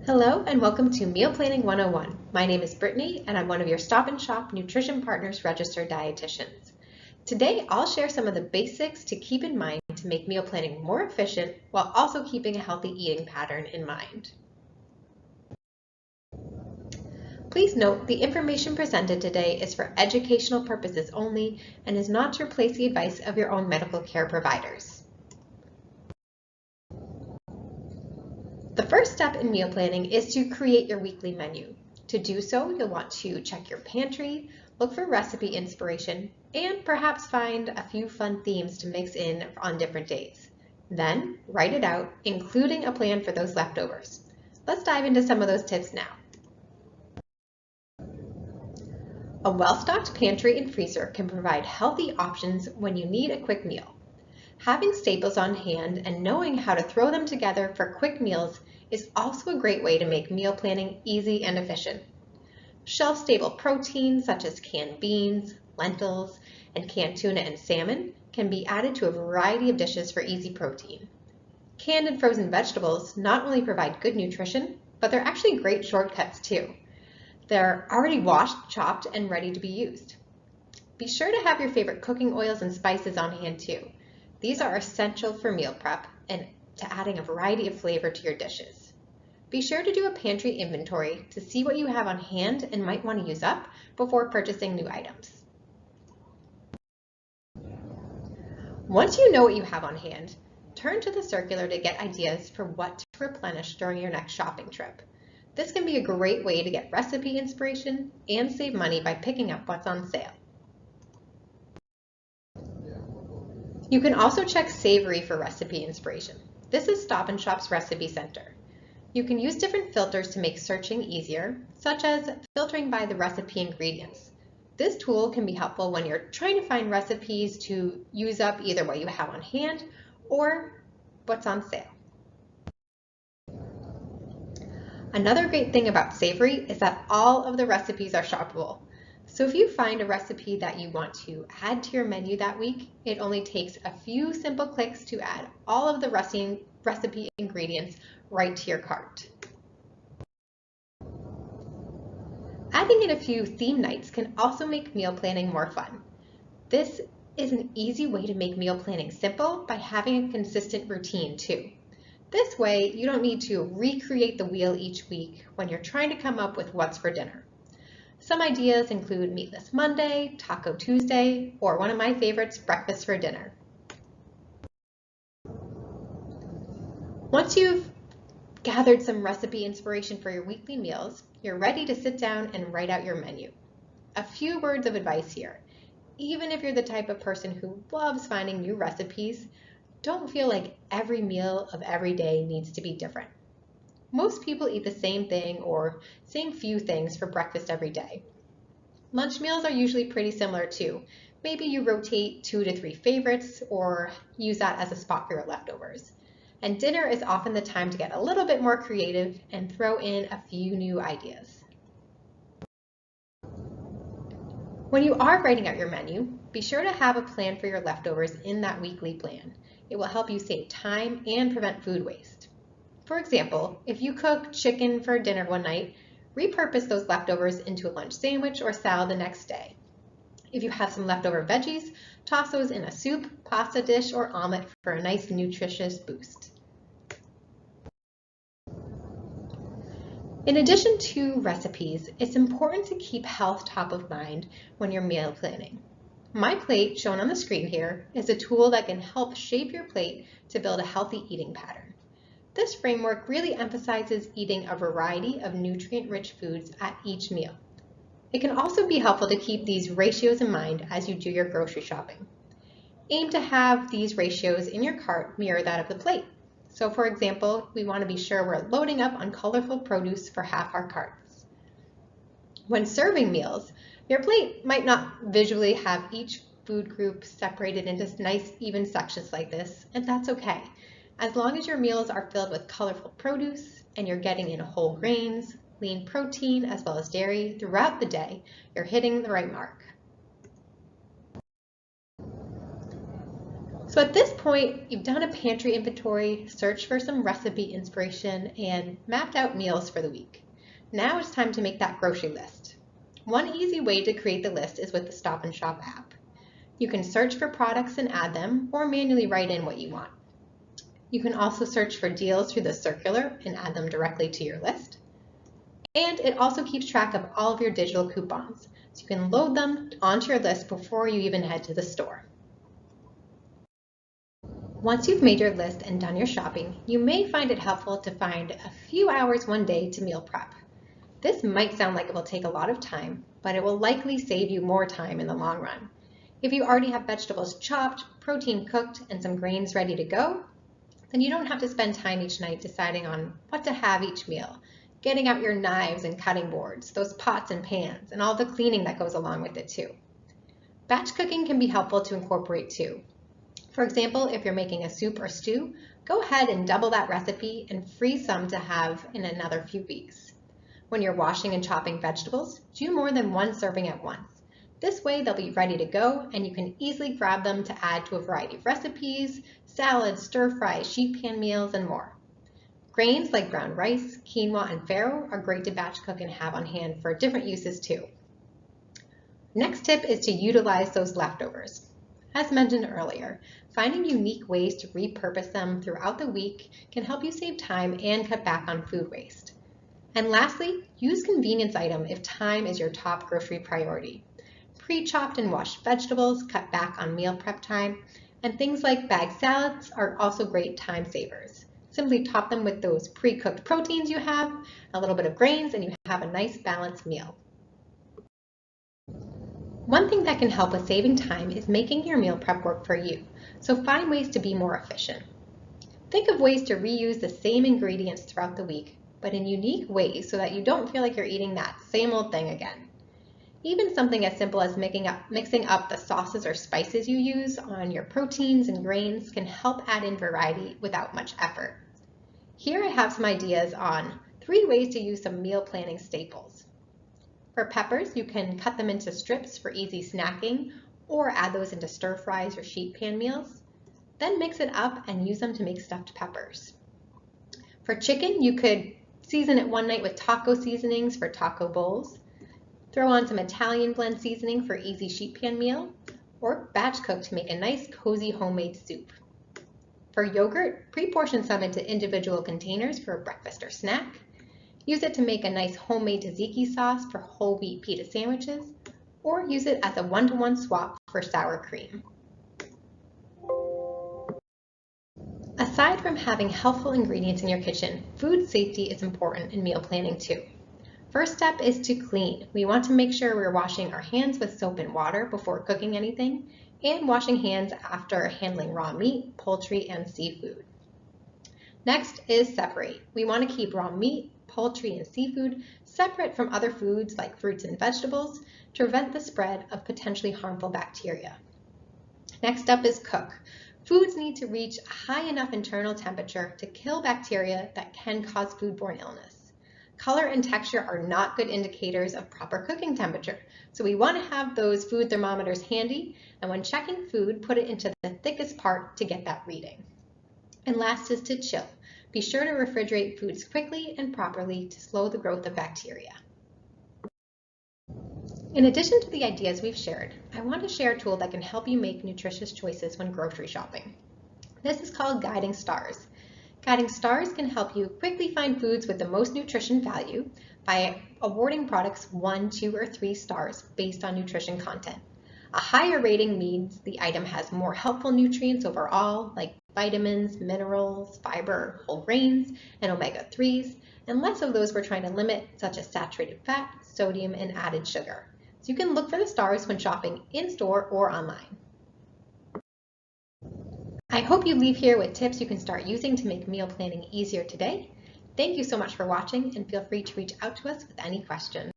Hello and welcome to Meal Planning 101. My name is Brittany and I'm one of your Stop and Shop Nutrition Partners registered dietitians. Today I'll share some of the basics to keep in mind to make meal planning more efficient while also keeping a healthy eating pattern in mind. Please note the information presented today is for educational purposes only and is not to replace the advice of your own medical care providers. The first step in meal planning is to create your weekly menu. To do so, you'll want to check your pantry, look for recipe inspiration, and perhaps find a few fun themes to mix in on different days. Then, write it out, including a plan for those leftovers. Let's dive into some of those tips now. A well-stocked pantry and freezer can provide healthy options when you need a quick meal. Having staples on hand and knowing how to throw them together for quick meals is also a great way to make meal planning easy and efficient. Shelf-stable proteins such as canned beans, lentils, and canned tuna and salmon can be added to a variety of dishes for easy protein. Canned and frozen vegetables not only provide good nutrition, but they're actually great shortcuts too. They're already washed, chopped, and ready to be used. Be sure to have your favorite cooking oils and spices on hand too. These are essential for meal prep and to adding a variety of flavor to your dishes. Be sure to do a pantry inventory to see what you have on hand and might want to use up before purchasing new items. Once you know what you have on hand, turn to the circular to get ideas for what to replenish during your next shopping trip. This can be a great way to get recipe inspiration and save money by picking up what's on sale. You can also check Savory for recipe inspiration. This is Stop and Shop's recipe center. You can use different filters to make searching easier, such as filtering by the recipe ingredients. This tool can be helpful when you're trying to find recipes to use up either what you have on hand or what's on sale. Another great thing about Savory is that all of the recipes are shoppable. So if you find a recipe that you want to add to your menu that week, it only takes a few simple clicks to add all of the recipe ingredients right to your cart. Adding in a few theme nights can also make meal planning more fun. This is an easy way to make meal planning simple by having a consistent routine too. This way, you don't need to recreate the wheel each week when you're trying to come up with what's for dinner. Some ideas include Meatless Monday, Taco Tuesday, or one of my favorites, Breakfast for Dinner. Once you've gathered some recipe inspiration for your weekly meals, you're ready to sit down and write out your menu. A few words of advice here. Even if you're the type of person who loves finding new recipes, don't feel like every meal of every day needs to be different. Most people eat the same thing or same few things for breakfast every day. Lunch meals are usually pretty similar too. Maybe you rotate 2 to 3 favorites or use that as a spot for your leftovers. And dinner is often the time to get a little bit more creative and throw in a few new ideas. When you are writing out your menu, be sure to have a plan for your leftovers in that weekly plan. It will help you save time and prevent food waste. For example, if you cook chicken for dinner one night, repurpose those leftovers into a lunch sandwich or salad the next day. If you have some leftover veggies, toss those in a soup, pasta dish, or omelet for a nice nutritious boost. In addition to recipes, it's important to keep health top of mind when you're meal planning. My Plate, shown on the screen here, is a tool that can help shape your plate to build a healthy eating pattern. This framework really emphasizes eating a variety of nutrient-rich foods at each meal. It can also be helpful to keep these ratios in mind as you do your grocery shopping. Aim to have these ratios in your cart mirror that of the plate. So for example, we want to be sure we're loading up on colorful produce for half our carts. When serving meals, your plate might not visually have each food group separated into nice even sections like this, and that's okay. As long as your meals are filled with colorful produce and you're getting in whole grains, lean protein, as well as dairy throughout the day, you're hitting the right mark. So at this point, you've done a pantry inventory, searched for some recipe inspiration, and mapped out meals for the week. Now it's time to make that grocery list. One easy way to create the list is with the Stop and Shop app. You can search for products and add them, or manually write in what you want. You can also search for deals through the circular and add them directly to your list. And it also keeps track of all of your digital coupons, so you can load them onto your list before you even head to the store. Once you've made your list and done your shopping, you may find it helpful to find a few hours one day to meal prep. This might sound like it will take a lot of time, but it will likely save you more time in the long run. If you already have vegetables chopped, protein cooked, and some grains ready to go, then you don't have to spend time each night deciding on what to have each meal, getting out your knives and cutting boards, those pots and pans, and all the cleaning that goes along with it too. Batch cooking can be helpful to incorporate too. For example, if you're making a soup or stew, go ahead and double that recipe and freeze some to have in another few weeks. When you're washing and chopping vegetables, do more than one serving at once. This way they'll be ready to go and you can easily grab them to add to a variety of recipes, salads, stir fries, sheet pan meals, and more. Grains like brown rice, quinoa, and farro are great to batch cook and have on hand for different uses too. Next tip is to utilize those leftovers. As mentioned earlier, finding unique ways to repurpose them throughout the week can help you save time and cut back on food waste. And lastly, use convenience item if time is your top grocery priority. Pre-chopped and washed vegetables cut back on meal prep time, and things like bagged salads are also great time savers. Simply top them with those pre-cooked proteins you have, a little bit of grains, and you have a nice balanced meal. One thing that can help with saving time is making your meal prep work for you, so find ways to be more efficient. Think of ways to reuse the same ingredients throughout the week, but in unique ways so that you don't feel like you're eating that same old thing again. Even something as simple as mixing up the sauces or spices you use on your proteins and grains can help add in variety without much effort. Here I have some ideas on 3 ways to use some meal planning staples. For peppers, you can cut them into strips for easy snacking or add those into stir fries or sheet pan meals. Then mix it up and use them to make stuffed peppers. For chicken, you could season it one night with taco seasonings for taco bowls. Throw on some Italian blend seasoning for easy sheet pan meal, or batch cook to make a nice cozy homemade soup. For yogurt, pre-portion some into individual containers for a breakfast or snack. Use it to make a nice homemade tzatziki sauce for whole wheat pita sandwiches, or use it as a one-to-one swap for sour cream. Aside from having healthful ingredients in your kitchen, food safety is important in meal planning too. First step is to clean. We want to make sure we're washing our hands with soap and water before cooking anything, and washing hands after handling raw meat, poultry, and seafood. Next is separate. We want to keep raw meat, poultry, and seafood separate from other foods like fruits and vegetables to prevent the spread of potentially harmful bacteria. Next up is cook. Foods need to reach a high enough internal temperature to kill bacteria that can cause foodborne illness. Color and texture are not good indicators of proper cooking temperature, so we want to have those food thermometers handy, and when checking food, put it into the thickest part to get that reading. And last is to chill. Be sure to refrigerate foods quickly and properly to slow the growth of bacteria. In addition to the ideas we've shared, I want to share a tool that can help you make nutritious choices when grocery shopping. This is called Guiding Stars. Guiding Stars can help you quickly find foods with the most nutrition value by awarding products 1, 2, or 3 stars based on nutrition content. A higher rating means the item has more helpful nutrients overall, like vitamins, minerals, fiber, whole grains, and omega-3s, and less of those we're trying to limit, such as saturated fat, sodium, and added sugar. So you can look for the stars when shopping in-store or online. I hope you leave here with tips you can start using to make meal planning easier today. Thank you so much for watching, and feel free to reach out to us with any questions.